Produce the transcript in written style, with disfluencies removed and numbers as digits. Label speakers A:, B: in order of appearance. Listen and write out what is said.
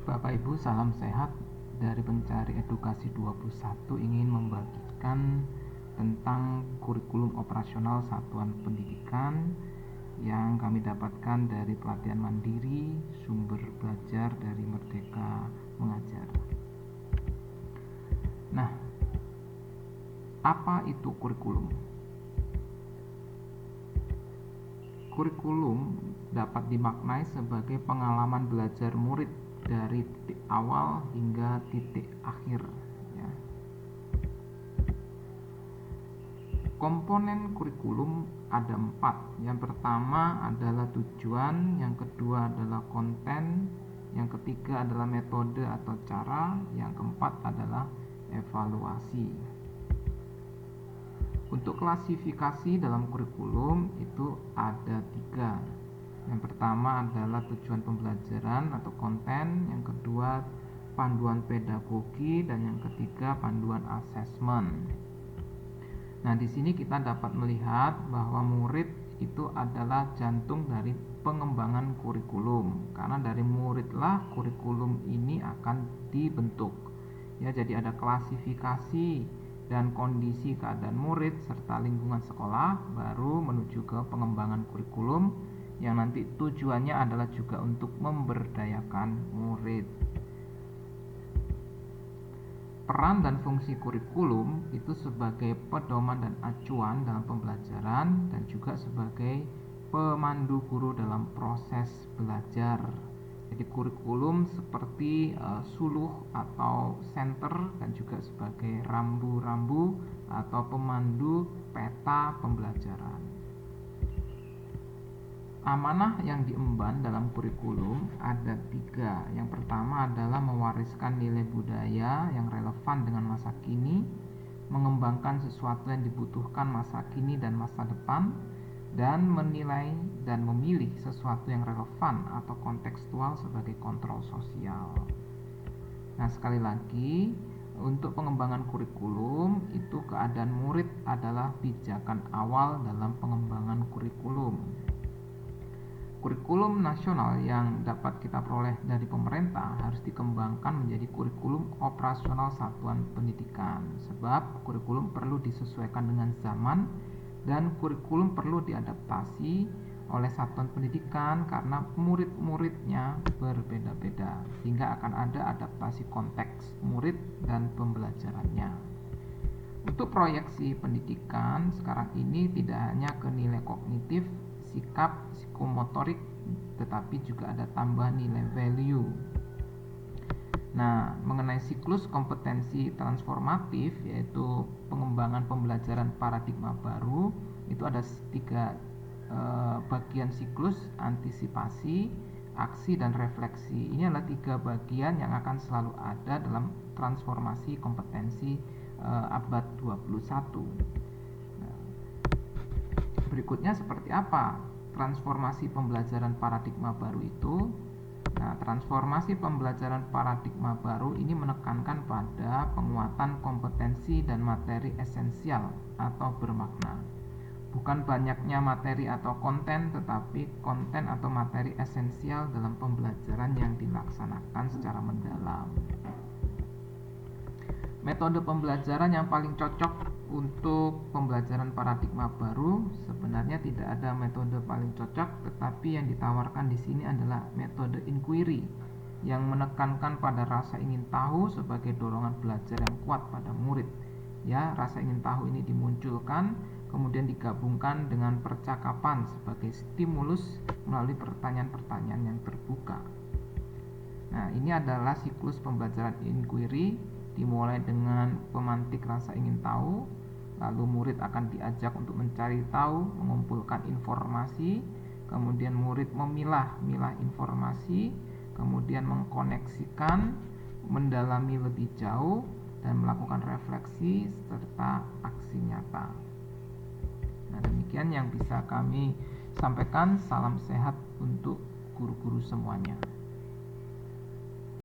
A: Bapak Ibu, salam sehat. Dari Pencari Edukasi 21 ingin membagikan tentang kurikulum operasional satuan pendidikan yang kami dapatkan dari pelatihan mandiri, sumber belajar dari Merdeka Mengajar. Nah, apa itu kurikulum? Kurikulum dapat dimaknai sebagai pengalaman belajar murid dari titik awal hingga titik akhir, ya. Komponen kurikulum ada 4. Yang pertama adalah tujuan, yang kedua adalah konten, yang ketiga adalah metode atau cara, yang keempat adalah evaluasi. Untuk klasifikasi dalam kurikulum itu ada 3. Yang pertama adalah tujuan pembelajaran atau konten, yang kedua panduan pedagogi, dan yang ketiga panduan asesmen. Nah, di sini kita dapat melihat bahwa murid itu adalah jantung dari pengembangan kurikulum, karena dari muridlah kurikulum ini akan dibentuk. Ya, jadi ada klasifikasi dan kondisi keadaan murid serta lingkungan sekolah, baru menuju ke pengembangan kurikulum yang nanti tujuannya adalah juga untuk memberdayakan murid. Peran dan fungsi kurikulum itu sebagai pedoman dan acuan dalam pembelajaran dan juga sebagai pemandu guru dalam proses belajar. Jadi kurikulum seperti suluh atau senter dan juga sebagai rambu-rambu atau pemandu peta pembelajaran. Amanah yang diemban dalam kurikulum ada 3. Yang pertama adalah mewariskan nilai budaya yang relevan dengan masa kini, mengembangkan sesuatu yang dibutuhkan masa kini dan masa depan, dan menilai dan memilih sesuatu yang relevan atau kontekstual sebagai kontrol sosial. Nah, sekali lagi, untuk pengembangan kurikulum itu keadaan murid adalah pijakan awal dalam pengembangan kurikulum. Kurikulum nasional yang dapat kita peroleh dari pemerintah harus dikembangkan menjadi kurikulum operasional satuan pendidikan, sebab kurikulum perlu disesuaikan dengan zaman dan kurikulum perlu diadaptasi oleh satuan pendidikan karena murid-muridnya berbeda-beda, sehingga akan ada adaptasi konteks murid dan pembelajarannya. Untuk proyeksi pendidikan sekarang ini tidak hanya ke nilai kognitif, sikap, psikomotorik, tetapi juga ada tambahan nilai value. Nah, mengenai siklus kompetensi transformatif, yaitu pengembangan pembelajaran paradigma baru, itu ada 3 bagian siklus: antisipasi, aksi, dan refleksi. Ini adalah 3 bagian yang akan selalu ada dalam transformasi kompetensi abad 21. Nah, berikutnya seperti apa transformasi pembelajaran paradigma baru itu? Nah, transformasi pembelajaran paradigma baru ini menekankan pada penguatan kompetensi dan materi esensial atau bermakna. Bukan banyaknya materi atau konten, tetapi konten atau materi esensial dalam pembelajaran yang dilaksanakan secara mendalam. Metode pembelajaran yang paling cocok untuk pembelajaran paradigma baru, sebenarnya tidak ada metode paling cocok, tetapi yang ditawarkan di sini adalah metode inquiry yang menekankan pada rasa ingin tahu sebagai dorongan belajar yang kuat pada murid. Ya, rasa ingin tahu ini dimunculkan, kemudian digabungkan dengan percakapan sebagai stimulus melalui pertanyaan-pertanyaan yang terbuka. Nah, ini adalah siklus pembelajaran inquiry, dimulai dengan pemantik rasa ingin tahu, lalu murid akan diajak untuk mencari tahu, mengumpulkan informasi, kemudian murid memilah informasi, kemudian mengkoneksikan, mendalami lebih jauh, dan melakukan refleksi serta aksi nyata. Nah, demikian yang bisa kami sampaikan. Salam sehat untuk guru-guru semuanya.